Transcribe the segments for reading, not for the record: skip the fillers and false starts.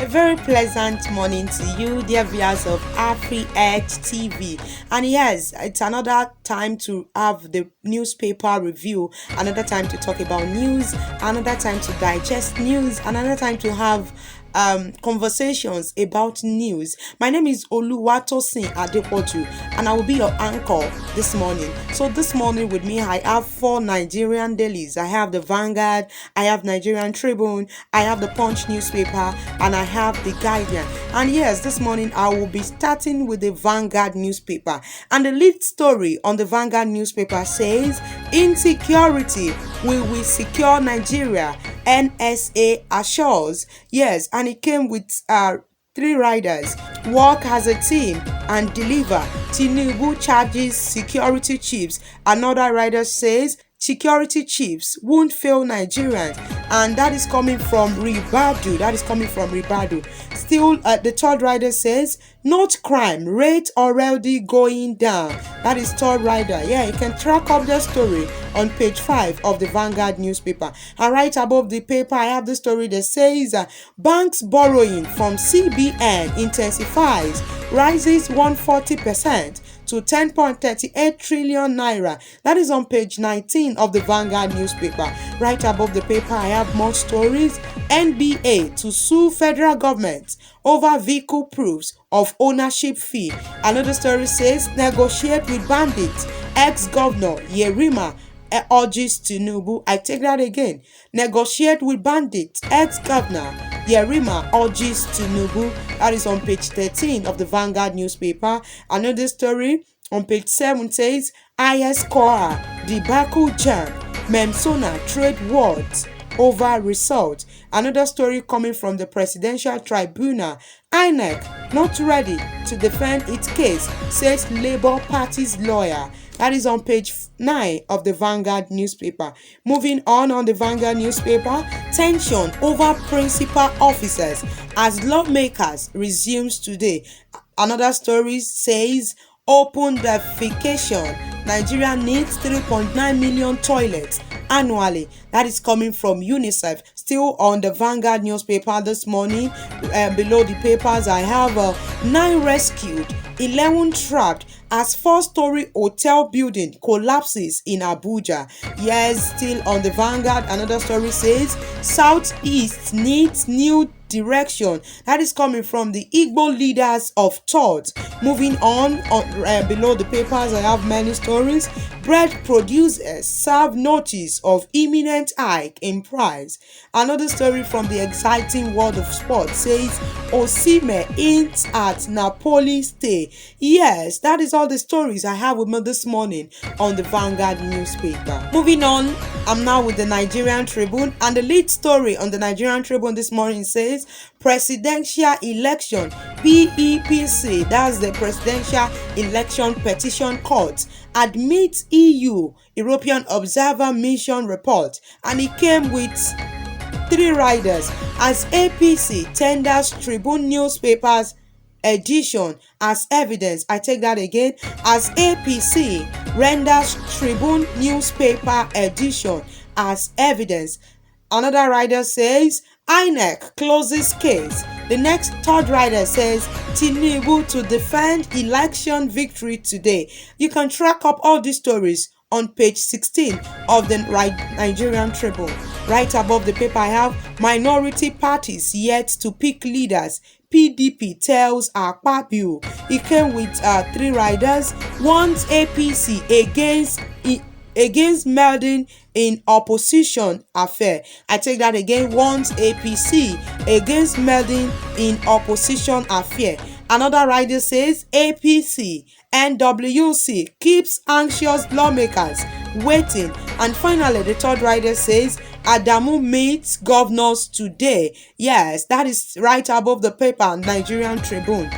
A very pleasant morning to you, dear viewers of AfriEdge TV. And yes, it's another time to have the newspaper review, another time to talk about news, another time to digest news, another time to have conversations about news. My name is Oluwatosin Adepoju, and I will be your anchor this morning. So this morning with me, I have four Nigerian dailies. I have the Vanguard, I have Nigerian Tribune, I have the Punch newspaper, and I have the Guardian. And yes, this morning I will be starting with the Vanguard newspaper. And the lead story on the Vanguard newspaper says, "Insecurity will secure Nigeria, NSA assures." Yes, and it came with three riders: work as a team and deliver. Tinubu charges security chiefs. Another rider says security chiefs won't fail Nigerians, and that is coming from Ribadu. Still, the third rider says note crime rate already going down. That is third rider. Yeah, you can track up the story on page 5 of the Vanguard newspaper. And right above the paper, I have the story that says banks borrowing from CBN intensifies, rises 140% to 10.38 trillion naira. That is on page 19 of the Vanguard newspaper. Right above the paper, I have more stories. NBA to sue federal government over vehicle proofs of ownership fee. Another story says negotiate with bandits. Ex-governor Yerima urges Tinubu. I take that again. Negotiate with bandits. Ex-governor Yerima urges Tinubu. That is on page 13 of the Vanguard newspaper. Another story on page 7 says IS Kora debacle jam. Memsona trade words over result. Another story coming from the Presidential Tribunal. INEC not ready to defend its case, says Labour Party's lawyer. That is on page 9 of the Vanguard newspaper. Moving on the Vanguard newspaper, tension over principal officers as lawmakers resumes today. Another story says open defecation. Nigeria needs 3.9 million toilets annually. That is coming from UNICEF. Still on the Vanguard newspaper this morning, below the papers, I have 9 rescued, 11 trapped as 4-story hotel building collapses in Abuja. Yes, still on the Vanguard, another story says Southeast needs new direction. That is coming from the Igbo leaders of thought. Moving on below the papers, I have many stories. Bread producers serve notice of imminent hike in price. Another story from the exciting world of sports says Osimhen hints at Napoli stay. Yes, that is all the stories I have with me this morning on the Vanguard newspaper. Moving on, I'm now with the Nigerian Tribune, and the lead story on the Nigerian Tribune this morning says presidential election PEPC, that's the Presidential Election Petition Court, admits EU European Observer Mission report, and it came with 3 riders as APC tenders Tribune newspapers edition as evidence. I take that again. As APC renders Tribune newspaper edition as evidence. Another rider says INEC closes case. The next third rider says Tinubu to defend election victory today. You can track up all these stories on page 16 of the Nigerian Tribune. Right above the paper, I have minority parties yet to pick leaders. PDP tells Akpabio. It came with 3 riders. Wants APC against melding in opposition affair. I take that again. Wants APC against melding in opposition affair. Another rider says APC NWC keeps anxious lawmakers waiting. And finally, the third rider says Adamu meets governors today. Yes, that is right above the paper, Nigerian Tribune.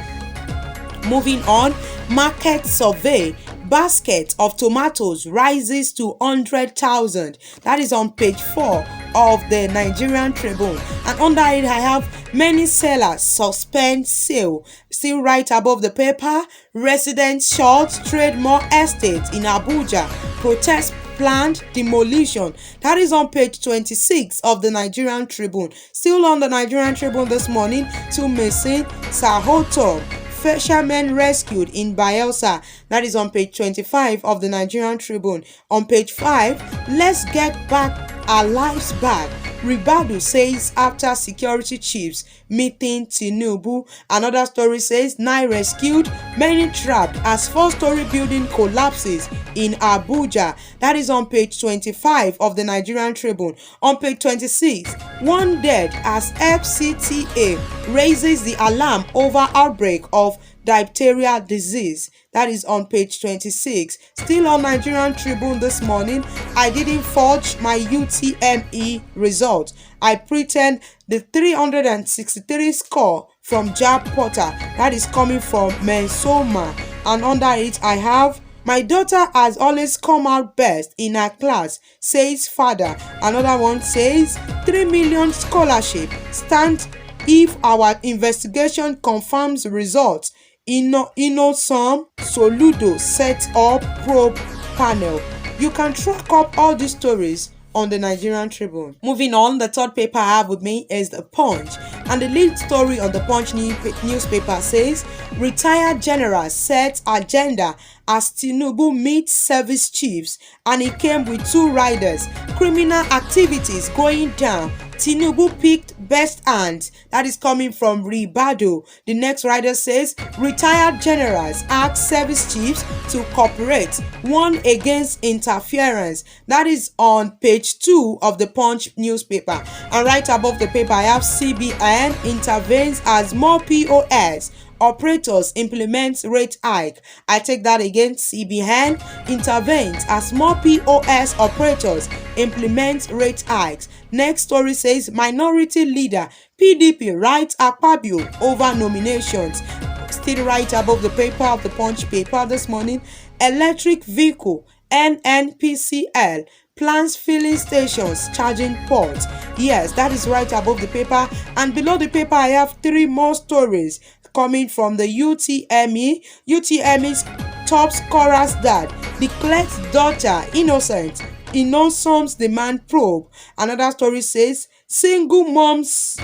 Moving on, market survey. Basket of tomatoes rises to 100,000. That is on page 4 of the Nigerian Tribune. And under it, I have many sellers suspend sale. Still right above the paper, residents short trade more estates in Abuja. Protest planned demolition. That is on page 26 of the Nigerian Tribune. Still on the Nigerian Tribune this morning, two missing, Sahotom. Fishermen rescued in Bayelsa. That is on page 25 of the Nigerian Tribune. On page 5, let's get back our lives back. Ribadu says after security chiefs meeting Tinubu. Another story says 9 rescued, many trapped as 4-story building collapses in Abuja. That is on page 25 of the Nigerian Tribune. On page 26, 1 dead as FCTA raises the alarm over outbreak of diphtheria disease. That is on page 26. Still on Nigerian Tribune this morning, I didn't forge my UTME result. I pretend the 363 score from Jab Potter. That is coming from Mensoma. And under it, I have my daughter has always come out best in her class, says father. Another one says 3 million scholarship stand if our investigation confirms results. Inosom Soludo sets up probe panel. You can track up all these stories on the Nigerian Tribune. Moving on, the third paper I have with me is The Punch. And the lead story on the Punch newspaper says, retired general sets agenda as Tinubu meets service chiefs, and he came with 2 riders. Criminal activities going down. Tinubu picked best hands. That is coming from Ribadu. The next rider says, retired generals ask service chiefs to cooperate, warn against interference. That is on page 2 of the Punch newspaper. And right above the paper, I have CBN intervenes as more POS operators implement rate hike. I take that again. CBN intervenes as more POS operators implement rate hikes. Next story says minority leader PDP writes Akpabio over nominations. Still right above the paper of the Punch paper this morning, electric vehicle NNPCL plans filling stations, charging ports. Yes, that is right above the paper. And below the paper, I have 3 more stories coming from the UTME. UTME's top scorer's dad declares daughter innocent. Inosom's demand probe. Another story says single moms.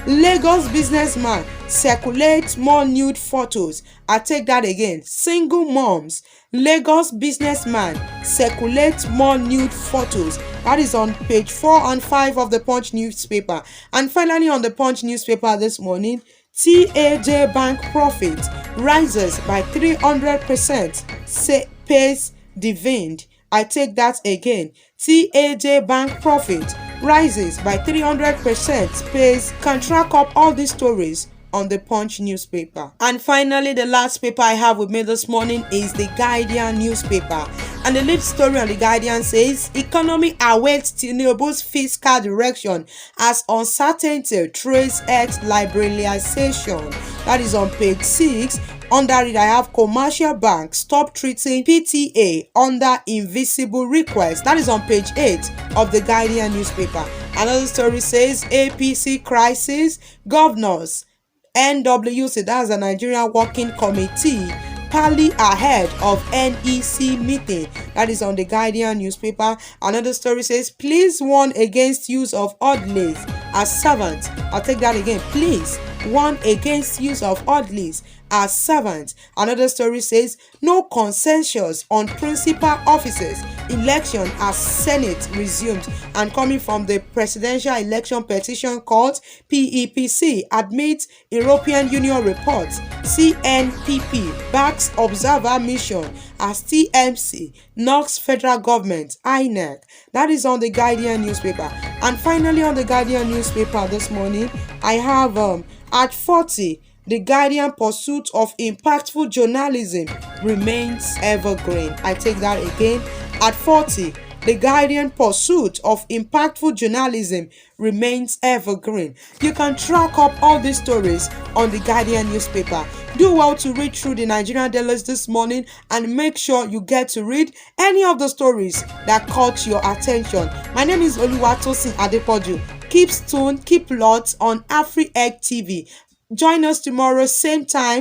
Lagos businessman circulates more nude photos. I take that again. Single moms. Lagos businessman circulates more nude photos. That is on page 4 and 5 of the Punch newspaper. And finally on the Punch newspaper this morning, TAJ Bank profit rises by 300%, pays dividend. I take that again. TAJ Bank profit rises by 300%, pays. Can track up all these stories on the Punch newspaper. And finally, the last paper I have with me this morning is the Guardian newspaper. And the lead story on the Guardian says, economy awaits Tinubu's fiscal direction as uncertainty trails X liberalization. That is on page 6. Under it, I have commercial banks stop treating PTA under invisible request. That is on page 8 of the Guardian newspaper. Another story says APC crisis, governors NWC, that's the Nigerian Working Committee, parley ahead of NEC meeting. That is on the Guardian newspaper. Another story says, please warn against use of oddlies as servants. I'll take that again. Please warn against use of oddlies as servants. Another story says, no consensus on principal offices. Election as Senate resumed. And coming from the Presidential Election Petition Court, PEPC admits European Union reports. CNPP backs observer mission as TMC knocks federal government, INEC. That is on the Guardian newspaper. And finally on the Guardian newspaper this morning, I have at 40, the Guardian pursuit of impactful journalism remains evergreen. I take that again. At 40, the Guardian pursuit of impactful journalism remains evergreen. You can track up all these stories on the Guardian newspaper. Do well to read through the Nigerian dailies this morning and make sure you get to read any of the stories that caught your attention. My name is Oluwatosin Adepoju. Keep tuned, keep lots on AfriEgg TV. Join us tomorrow, same time.